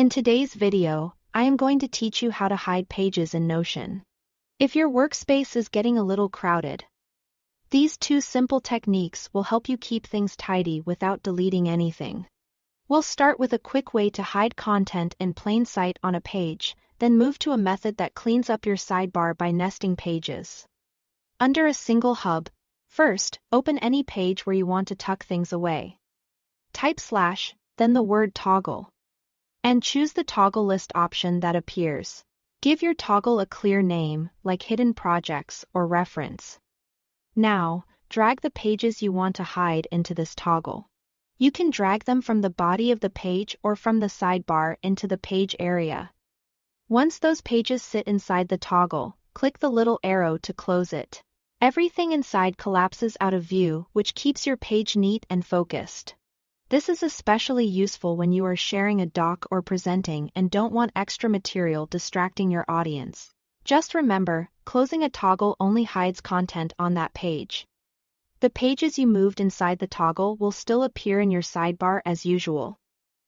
In today's video, I am going to teach you how to hide pages in Notion. If your workspace is getting a little crowded, these two simple techniques will help you keep things tidy without deleting anything. We'll start with a quick way to hide content in plain sight on a page, then move to a method that cleans up your sidebar by nesting pages under a single hub. First, open any page where you want to tuck things away. Type /, then the word toggle, and choose the toggle list option that appears. Give your toggle a clear name, like Hidden Projects or Reference. Now, drag the pages you want to hide into this toggle. You can drag them from the body of the page or from the sidebar into the page area. Once those pages sit inside the toggle, click the little arrow to close it. Everything inside collapses out of view, which keeps your page neat and focused. This is especially useful when you are sharing a doc or presenting and don't want extra material distracting your audience. Just remember, closing a toggle only hides content on that page. The pages you moved inside the toggle will still appear in your sidebar as usual.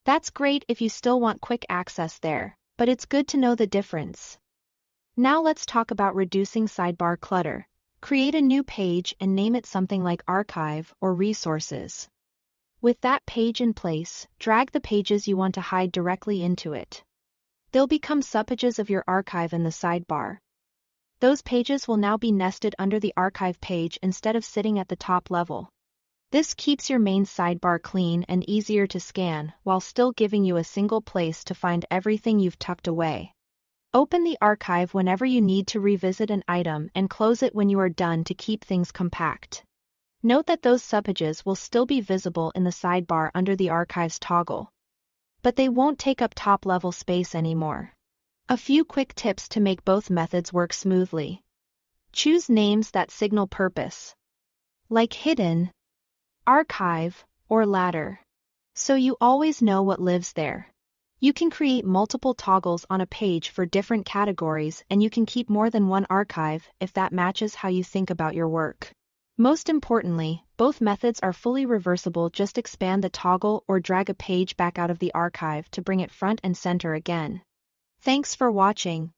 That's great if you still want quick access there, but it's good to know the difference. Now let's talk about reducing sidebar clutter. Create a new page and name it something like Archive or Resources. With that page in place, drag the pages you want to hide directly into it. They'll become subpages of your archive in the sidebar. Those pages will now be nested under the archive page instead of sitting at the top level. This keeps your main sidebar clean and easier to scan, while still giving you a single place to find everything you've tucked away. Open the archive whenever you need to revisit an item and close it when you are done to keep things compact. Note that those subpages will still be visible in the sidebar under the Archives toggle, but they won't take up top-level space anymore. A few quick tips to make both methods work smoothly. Choose names that signal purpose, like Hidden, Archive, or Ladder, so you always know what lives there. You can create multiple toggles on a page for different categories, and you can keep more than one archive if that matches how you think about your work. Most importantly, both methods are fully reversible. Just expand the toggle or drag a page back out of the archive to bring it front and center again. Thanks for watching.